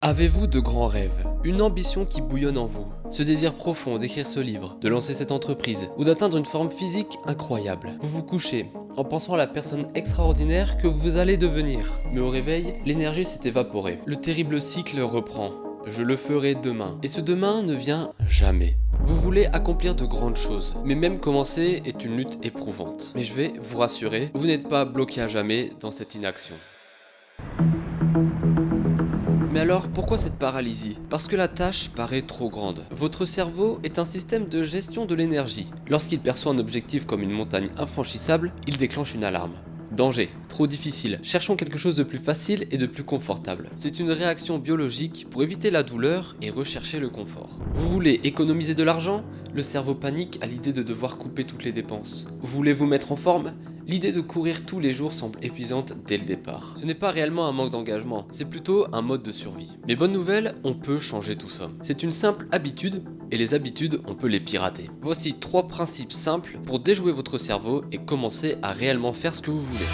Avez-vous de grands rêves, une ambition qui bouillonne en vous, ce désir profond d'écrire ce livre, de lancer cette entreprise ou d'atteindre une forme physique incroyable? Vous vous couchez en pensant à la personne extraordinaire que vous allez devenir, mais au réveil, l'énergie s'est évaporée. Le terrible cycle reprend. Je le ferai demain. Et ce demain ne vient jamais. Vous voulez accomplir de grandes choses, mais même commencer est une lutte éprouvante. Mais je vais vous rassurer, vous n'êtes pas bloqué à jamais dans cette inaction. Mais alors, pourquoi cette paralysie? Parce que la tâche paraît trop grande. Votre cerveau est un système de gestion de l'énergie. Lorsqu'il perçoit un objectif comme une montagne infranchissable, il déclenche une alarme. Danger, trop difficile, cherchons quelque chose de plus facile et de plus confortable. C'est une réaction biologique pour éviter la douleur et rechercher le confort. Vous voulez économiser de l'argent? Le cerveau panique à l'idée de devoir couper toutes les dépenses. Vous voulez vous mettre en forme? L'idée de courir tous les jours semble épuisante dès le départ. Ce n'est pas réellement un manque d'engagement, c'est plutôt un mode de survie. Mais bonne nouvelle, on peut changer tout ça. C'est une simple habitude, et les habitudes, on peut les pirater. Voici 3 principes simples pour déjouer votre cerveau et commencer à réellement faire ce que vous voulez.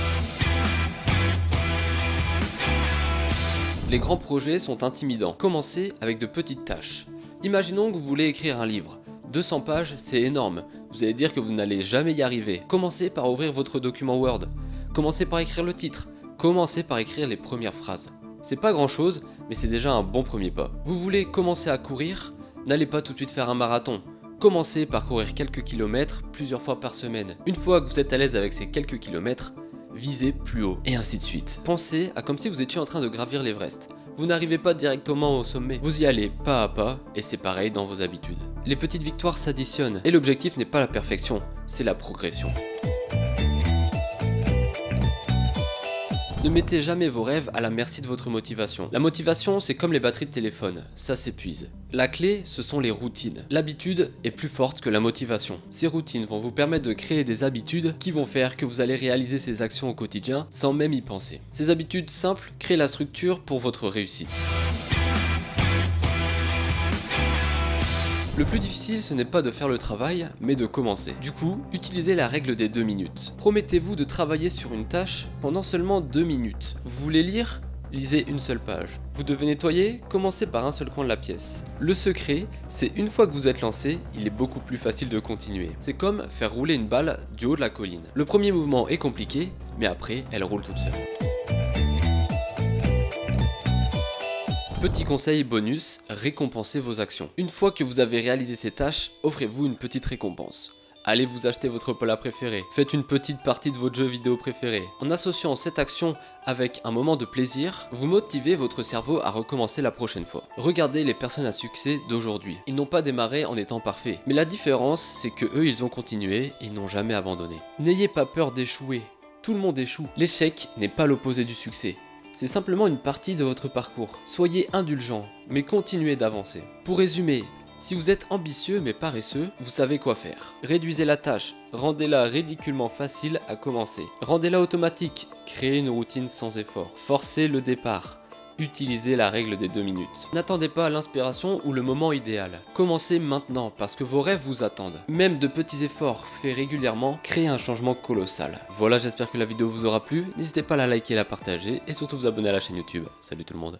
Les grands projets sont intimidants. Commencez avec de petites tâches. Imaginons que vous voulez écrire un livre. 200 pages, c'est énorme. Vous allez dire que vous n'allez jamais y arriver. Commencez par ouvrir votre document Word. Commencez par écrire le titre. Commencez par écrire les premières phrases. C'est pas grand chose, mais c'est déjà un bon premier pas. Vous voulez commencer à courir? N'allez pas tout de suite faire un marathon. Commencez par courir quelques kilomètres plusieurs fois par semaine. Une fois que vous êtes à l'aise avec ces quelques kilomètres, visez plus haut, et ainsi de suite. Pensez à comme si vous étiez en train de gravir l'Everest. Vous n'arrivez pas directement au sommet, vous y allez pas à pas, et c'est pareil dans vos habitudes. Les petites victoires s'additionnent, et l'objectif n'est pas la perfection, c'est la progression. Ne mettez jamais vos rêves à la merci de votre motivation. La motivation, c'est comme les batteries de téléphone, ça s'épuise. La clé, ce sont les routines. L'habitude est plus forte que la motivation. Ces routines vont vous permettre de créer des habitudes qui vont faire que vous allez réaliser ces actions au quotidien sans même y penser. Ces habitudes simples créent la structure pour votre réussite. Le plus difficile, ce n'est pas de faire le travail, mais de commencer. Du coup, utilisez la règle des 2 minutes. Promettez-vous de travailler sur une tâche pendant seulement 2 minutes. Vous voulez lire? Lisez une seule page. Vous devez nettoyer? Commencez par un seul coin de la pièce. Le secret, c'est une fois que vous êtes lancé, il est beaucoup plus facile de continuer. C'est comme faire rouler une balle du haut de la colline. Le premier mouvement est compliqué, mais après, elle roule toute seule. Petit conseil bonus, récompensez vos actions. Une fois que vous avez réalisé ces tâches, offrez-vous une petite récompense. Allez vous acheter votre plat préféré, faites une petite partie de votre jeu vidéo préféré. En associant cette action avec un moment de plaisir, vous motivez votre cerveau à recommencer la prochaine fois. Regardez les personnes à succès d'aujourd'hui. Ils n'ont pas démarré en étant parfaits. Mais la différence, c'est que eux, ils ont continué et n'ont jamais abandonné. N'ayez pas peur d'échouer. Tout le monde échoue. L'échec n'est pas l'opposé du succès. C'est simplement une partie de votre parcours. Soyez indulgent, mais continuez d'avancer. Pour résumer, si vous êtes ambitieux mais paresseux, vous savez quoi faire. Réduisez la tâche, rendez-la ridiculement facile à commencer. Rendez-la automatique, créez une routine sans effort. Forcez le départ. Utilisez la règle des 2 minutes. N'attendez pas l'inspiration ou le moment idéal. Commencez maintenant parce que vos rêves vous attendent. Même de petits efforts faits régulièrement créent un changement colossal. Voilà, j'espère que la vidéo vous aura plu. N'hésitez pas à la liker et la partager et surtout vous abonner à la chaîne YouTube. Salut tout le monde.